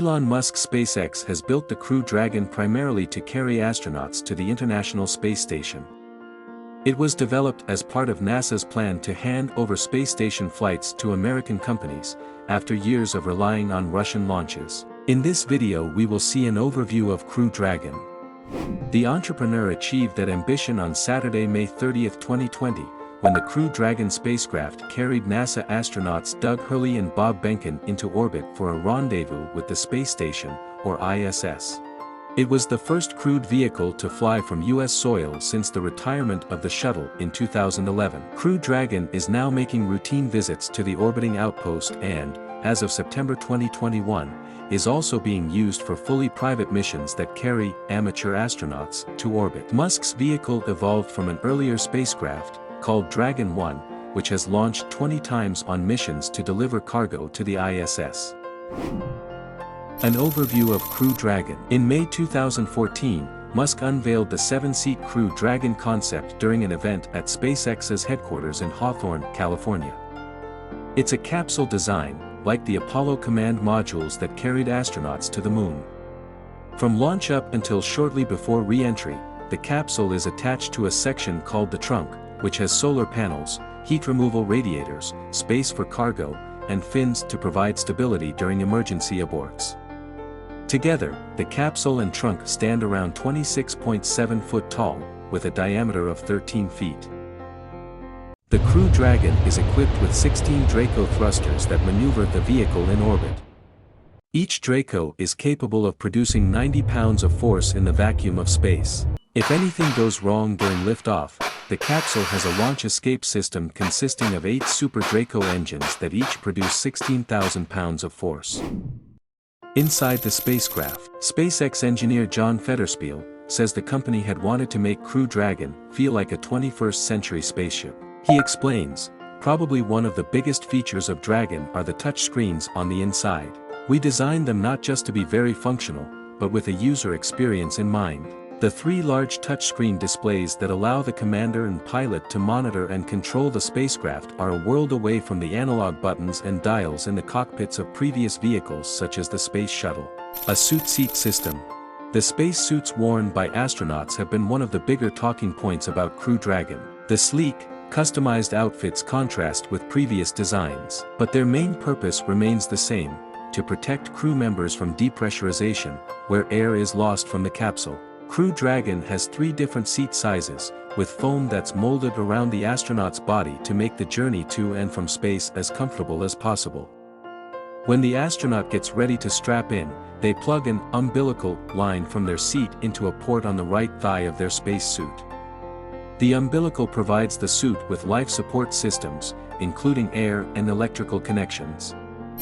Elon Musk's SpaceX has built the Crew Dragon primarily to carry astronauts to the International Space Station. It was developed as part of NASA's plan to hand over space station flights to American companies, after years of relying on Russian launches. In this video we will see an overview of Crew Dragon. The entrepreneur achieved that ambition on Saturday, May 30, 2020, when the Crew Dragon spacecraft carried NASA astronauts Doug Hurley and Bob Behnken into orbit for a rendezvous with the space station, or ISS. It was the first crewed vehicle to fly from U.S. soil since the retirement of the shuttle in 2011. Crew Dragon is now making routine visits to the orbiting outpost and, as of September 2021, is also being used for fully private missions that carry amateur astronauts to orbit. Musk's vehicle evolved from an earlier spacecraft, called Dragon 1, which has launched 20 times on missions to deliver cargo to the ISS. An overview of Crew Dragon. In May 2014, Musk unveiled the 7-seat Crew Dragon concept during an event at SpaceX's headquarters in Hawthorne, California. It's a capsule design, like the Apollo command modules that carried astronauts to the moon. From launch up until shortly before re-entry, the capsule is attached to a section called the trunk, which has solar panels, heat removal radiators, space for cargo, and fins to provide stability during emergency aborts. Together, the capsule and trunk stand around 26.7 foot tall, with a diameter of 13 feet. The Crew Dragon is equipped with 16 Draco thrusters that maneuver the vehicle in orbit. Each Draco is capable of producing 90 pounds of force in the vacuum of space. If anything goes wrong during liftoff, the capsule has a launch escape system consisting of 8 Super Draco engines that each produce 16,000 pounds of force. Inside the spacecraft, SpaceX engineer John Federspiel says the company had wanted to make Crew Dragon feel like a 21st century spaceship. He explains, probably one of the biggest features of Dragon are the touchscreens on the inside. We designed them not just to be very functional, but with a user experience in mind. The 3 large touchscreen displays that allow the commander and pilot to monitor and control the spacecraft are a world away from the analog buttons and dials in the cockpits of previous vehicles such as the Space Shuttle. A suit seat system. The space suits worn by astronauts have been one of the bigger talking points about Crew Dragon. The sleek, customized outfits contrast with previous designs, but their main purpose remains the same: to protect crew members from depressurization, where air is lost from the capsule. Crew Dragon has 3 different seat sizes, with foam that's molded around the astronaut's body to make the journey to and from space as comfortable as possible. When the astronaut gets ready to strap in, they plug an umbilical line from their seat into a port on the right thigh of their spacesuit. The umbilical provides the suit with life support systems, including air and electrical connections.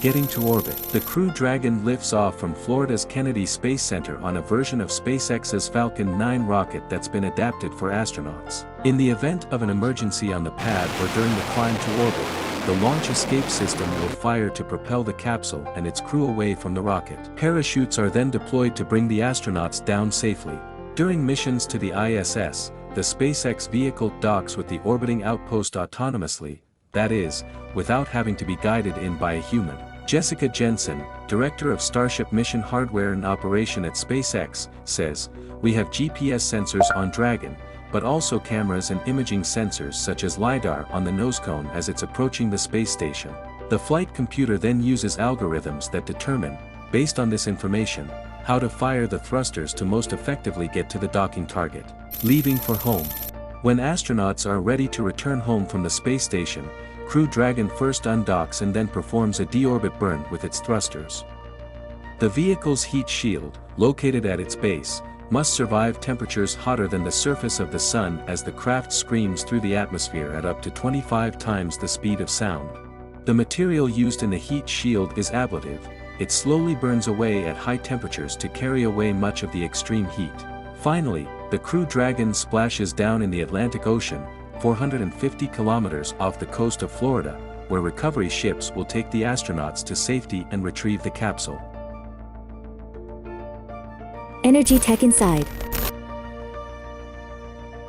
Getting to orbit. The Crew Dragon lifts off from Florida's Kennedy Space Center on a version of SpaceX's Falcon 9 rocket that's been adapted for astronauts. In the event of an emergency on the pad or during the climb to orbit, the launch escape system will fire to propel the capsule and its crew away from the rocket. Parachutes are then deployed to bring the astronauts down safely. During missions to the ISS, the SpaceX vehicle docks with the orbiting outpost autonomously, that is, without having to be guided in by a human. Jessica Jensen, director of Starship mission hardware and operation at SpaceX, says, "We have GPS sensors on Dragon, but also cameras and imaging sensors such as LiDAR on the nosecone as it's approaching the space station. The flight computer then uses algorithms that determine, based on this information, how to fire the thrusters to most effectively get to the docking target." Leaving for home. When astronauts are ready to return home from the space station, Crew Dragon first undocks and then performs a deorbit burn with its thrusters. The vehicle's heat shield, located at its base, must survive temperatures hotter than the surface of the sun as the craft screams through the atmosphere at up to 25 times the speed of sound. The material used in the heat shield is ablative. It slowly burns away at high temperatures to carry away much of the extreme heat. Finally, the Crew Dragon splashes down in the Atlantic Ocean, 450 kilometers off the coast of Florida, where recovery ships will take the astronauts to safety and retrieve the capsule. Energy Tech Inside.